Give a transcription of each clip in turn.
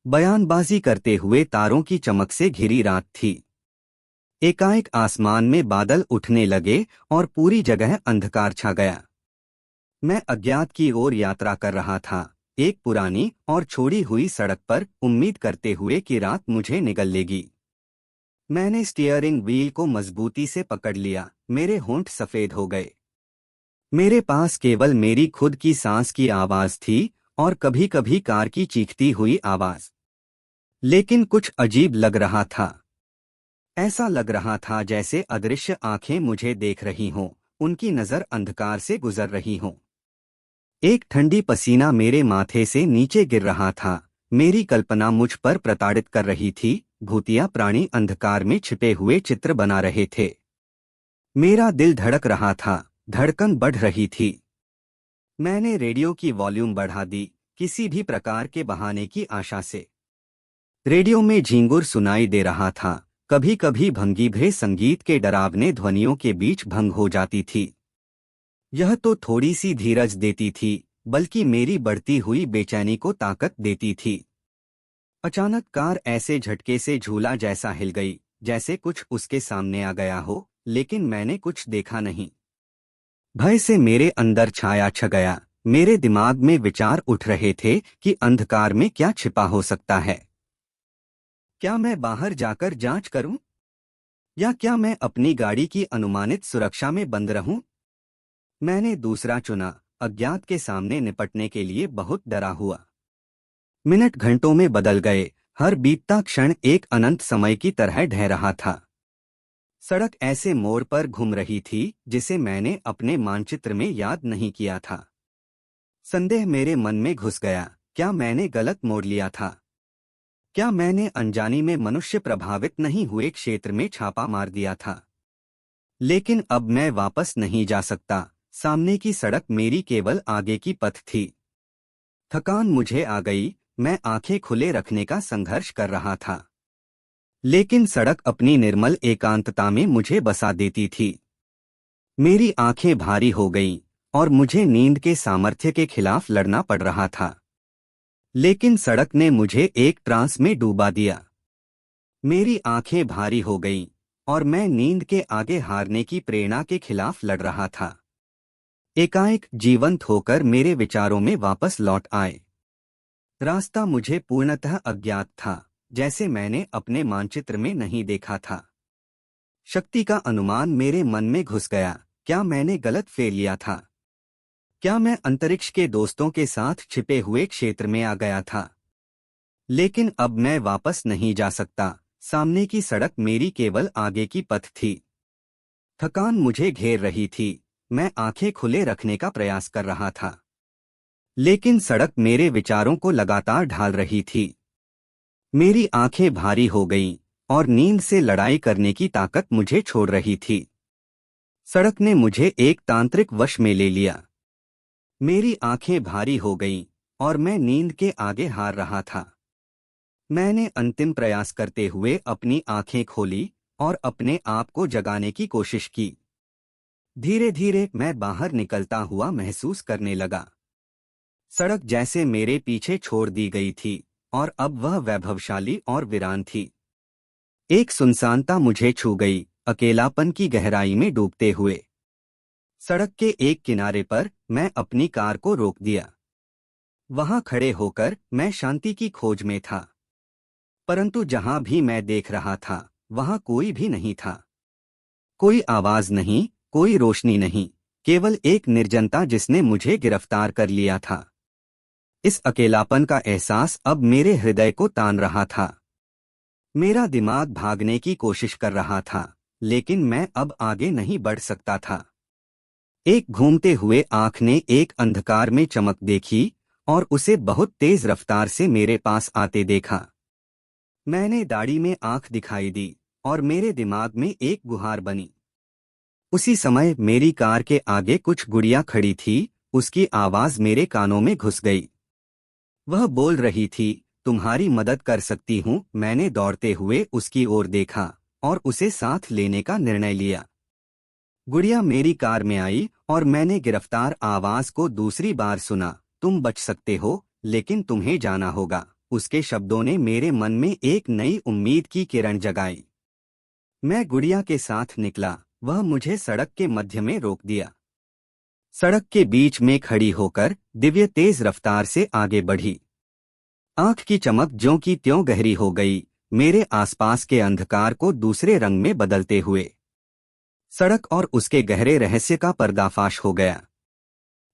बयानबाजी करते हुए तारों की चमक से घिरी रात थी। एकाएक आसमान में बादल उठने लगे और पूरी जगह अंधकार छा गया। मैं अज्ञात की ओर यात्रा कर रहा था, एक पुरानी और छोड़ी हुई सड़क पर, उम्मीद करते हुए कि रात मुझे निगल लेगी। मैंने स्टीयरिंग व्हील को मजबूती से पकड़ लिया, मेरे होंठ सफेद हो गए। मेरे पास केवल मेरी खुद की सांस की आवाज थी और कभी कभी कार की चीखती हुई आवाज। लेकिन कुछ अजीब लग रहा था। ऐसा लग रहा था जैसे अदृश्य आंखें मुझे देख रही हों, उनकी नजर अंधकार से गुजर रही हों। एक ठंडी पसीना मेरे माथे से नीचे गिर रहा था। मेरी कल्पना मुझ पर प्रताड़ित कर रही थी। भूतिया प्राणी अंधकार में छिपे हुए चित्र बना रहे थे। मेरा दिल धड़क रहा था, धड़कन बढ़ रही थी। मैंने रेडियो की वॉल्यूम बढ़ा दी, किसी भी प्रकार के बहाने की आशा से। रेडियो में झींगुर सुनाई दे रहा था, कभी कभी भंगीभे संगीत के डरावने ध्वनियों के बीच भंग हो जाती थी। यह तो थोड़ी सी धीरज देती थी, बल्कि मेरी बढ़ती हुई बेचैनी को ताकत देती थी। अचानक कार ऐसे झटके से झूला जैसा हिल गई, जैसे कुछ उसके सामने आ गया हो, लेकिन मैंने कुछ देखा नहीं। भय से मेरे अंदर छाया छ गया। मेरे दिमाग में विचार उठ रहे थे कि अंधकार में क्या छिपा हो सकता है। क्या मैं बाहर जाकर जांच करूं? या क्या मैं अपनी गाड़ी की अनुमानित सुरक्षा में बंद रहूं? मैंने दूसरा चुना। अज्ञात के सामने निपटने के लिए बहुत डरा हुआ। मिनट घंटों में बदल गए, हर बीतता क्षण एक अनंत समय की तरह ढह रहा था। सड़क ऐसे मोड़ पर घूम रही थी जिसे मैंने अपने मानचित्र में याद नहीं किया था। संदेह मेरे मन में घुस गया, क्या मैंने गलत मोड़ लिया था? क्या मैंने अनजानी में मनुष्य प्रभावित नहीं हुए क्षेत्र में छापा मार दिया था? लेकिन अब मैं वापस नहीं जा सकता। सामने की सड़क मेरी केवल आगे की पथ थी। थकान मुझे आ गई, मैं आंखें खुले रखने का संघर्ष कर रहा था। लेकिन सड़क अपनी निर्मल एकांतता में मुझे बसा देती थी। मेरी आंखें भारी हो गईं और मुझे नींद के सामर्थ्य के खिलाफ लड़ना पड़ रहा था। लेकिन सड़क ने मुझे एक ट्रांस में डूबा दिया। मेरी आंखें भारी हो गईं और मैं नींद के आगे हारने की प्रेरणा के खिलाफ लड़ रहा था। एकाएक जीवंत होकर मेरे विचारों में वापस लौट आए। रास्ता मुझे पूर्णतः अज्ञात था, जैसे मैंने अपने मानचित्र में नहीं देखा था। शक्ति का अनुमान मेरे मन में घुस गया, क्या मैंने गलत फेर लिया था? क्या मैं अंतरिक्ष के दोस्तों के साथ छिपे हुए क्षेत्र में आ गया था? लेकिन अब मैं वापस नहीं जा सकता। सामने की सड़क मेरी केवल आगे की पथ थी। थकान मुझे घेर रही थी। मैं आंखें खुले रखने का प्रयास कर रहा था, लेकिन सड़क मेरे विचारों को लगातार ढाल रही थी। मेरी आंखें भारी हो गईं और नींद से लड़ाई करने की ताकत मुझे छोड़ रही थी। सड़क ने मुझे एक तांत्रिक वश में ले लिया। मेरी आंखें भारी हो गईं और मैं नींद के आगे हार रहा था। मैंने अंतिम प्रयास करते हुए अपनी आंखें खोली और अपने आप को जगाने की कोशिश की। धीरे धीरे मैं बाहर निकलता हुआ महसूस करने लगा। सड़क जैसे मेरे पीछे छोड़ दी गई थी और अब वह वैभवशाली और वीरान थी। एक सुनसानता मुझे छू गई, अकेलापन की गहराई में डूबते हुए। सड़क के एक किनारे पर मैं अपनी कार को रोक दिया। वहां खड़े होकर मैं शांति की खोज में था, परंतु जहां भी मैं देख रहा था वहां कोई भी नहीं था। कोई आवाज नहीं, कोई रोशनी नहीं, केवल एक निर्जनता जिसने मुझे गिरफ्तार कर लिया था। इस अकेलापन का एहसास अब मेरे हृदय को तान रहा था। मेरा दिमाग भागने की कोशिश कर रहा था, लेकिन मैं अब आगे नहीं बढ़ सकता था। एक घूमते हुए आंख ने एक अंधकार में चमक देखी और उसे बहुत तेज रफ्तार से मेरे पास आते देखा। मैंने दाढ़ी में आंख दिखाई दी और मेरे दिमाग में एक गुहार बनी। उसी समय मेरी कार के आगे कुछ गुड़िया खड़ी थी, उसकी आवाज मेरे कानों में घुस गई। वह बोल रही थी, तुम्हारी मदद कर सकती हूँ। मैंने दौड़ते हुए उसकी ओर देखा और उसे साथ लेने का निर्णय लिया। गुड़िया मेरी कार में आई और मैंने गिरफ्तार आवाज को दूसरी बार सुना, तुम बच सकते हो, लेकिन तुम्हें जाना होगा। उसके शब्दों ने मेरे मन में एक नई उम्मीद की किरण जगाई। मैं गुड़िया के साथ निकला। वह मुझे सड़क के मध्य में रोक दिया। सड़क के बीच में खड़ी होकर दिव्य तेज रफ्तार से आगे बढ़ी। आंख की चमक ज्यों की त्यों गहरी हो गई, मेरे आसपास के अंधकार को दूसरे रंग में बदलते हुए। सड़क और उसके गहरे रहस्य का पर्दाफाश हो गया।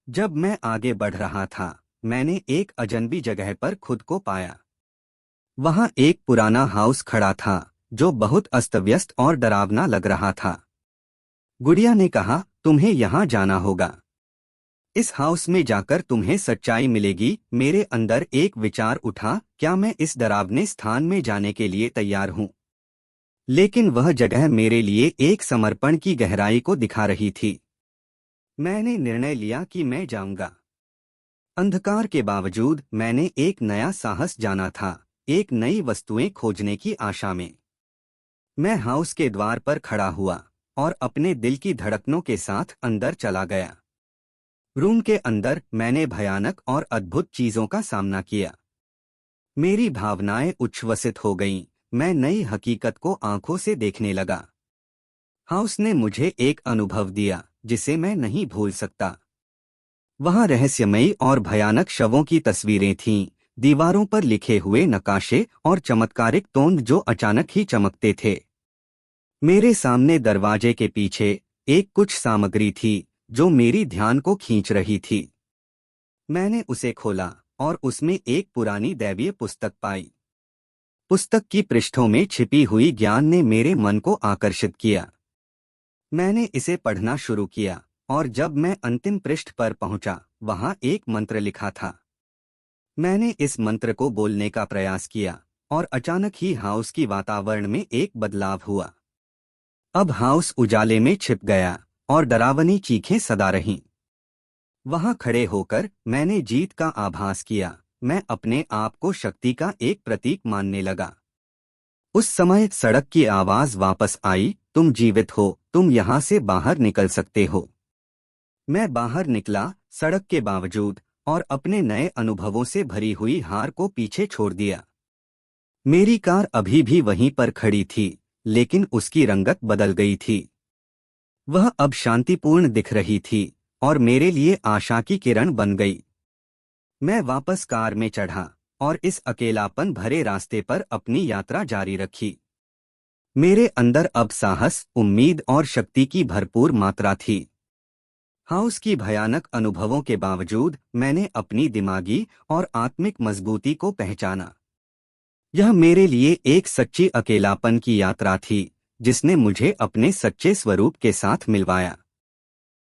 जब मैं आगे बढ़ रहा था, मैंने एक अजनबी जगह पर खुद को पाया। वहां एक पुराना हाउस खड़ा था जो बहुत अस्तव्यस्त और डरावना लग रहा था। गुड़िया ने कहा, तुम्हें यहाँ जाना होगा। इस हाउस में जाकर तुम्हें सच्चाई मिलेगी। मेरे अंदर एक विचार उठा, क्या मैं इस डरावने स्थान में जाने के लिए तैयार हूँ? लेकिन वह जगह मेरे लिए एक समर्पण की गहराई को दिखा रही थी। मैंने निर्णय लिया कि मैं जाऊंगा। अंधकार के बावजूद मैंने एक नया साहस जाना था, एक नई वस्तुएं खोजने की आशा में। मैं हाउस के द्वार पर खड़ा हुआ और अपने दिल की धड़कनों के साथ अंदर चला गया। रूम के अंदर मैंने भयानक और अद्भुत चीजों का सामना किया। मेरी भावनाएं उच्छ्वसित हो गईं। मैं नई हकीकत को आंखों से देखने लगा। हाउस ने मुझे एक अनुभव दिया जिसे मैं नहीं भूल सकता। वहां रहस्यमयी और भयानक शवों की तस्वीरें थीं, दीवारों पर लिखे हुए नक्काशे और चमत्कारिक तोंद जो अचानक ही चमकते थे। मेरे सामने दरवाजे के पीछे एक कुछ सामग्री थी जो मेरी ध्यान को खींच रही थी। मैंने उसे खोला और उसमें एक पुरानी दैवीय पुस्तक पाई। पुस्तक की पृष्ठों में छिपी हुई ज्ञान ने मेरे मन को आकर्षित किया। मैंने इसे पढ़ना शुरू किया और जब मैं अंतिम पृष्ठ पर पहुंचा, वहां एक मंत्र लिखा था। मैंने इस मंत्र को बोलने का प्रयास किया और अचानक ही हाउस की वातावरण में एक बदलाव हुआ। अब हाउस उजाले में छिप गया और डरावनी चीखें सदा रहीं। वहां खड़े होकर मैंने जीत का आभास किया। मैं अपने आप को शक्ति का एक प्रतीक मानने लगा। उस समय सड़क की आवाज वापस आई, तुम जीवित हो, तुम यहाँ से बाहर निकल सकते हो। मैं बाहर निकला, सड़क के बावजूद और अपने नए अनुभवों से भरी हुई हार को पीछे छोड़ दिया। मेरी कार अभी भी वहीं पर खड़ी थी, लेकिन उसकी रंगत बदल गई थी। वह अब शांतिपूर्ण दिख रही थी और मेरे लिए आशा की किरण बन गई। मैं वापस कार में चढ़ा और इस अकेलापन भरे रास्ते पर अपनी यात्रा जारी रखी। मेरे अंदर अब साहस, उम्मीद और शक्ति की भरपूर मात्रा थी। हाउस की भयानक अनुभवों के बावजूद मैंने अपनी दिमागी और आत्मिक मजबूती को पहचाना। यह मेरे लिए एक सच्ची अकेलापन की यात्रा थी जिसने मुझे अपने सच्चे स्वरूप के साथ मिलवाया।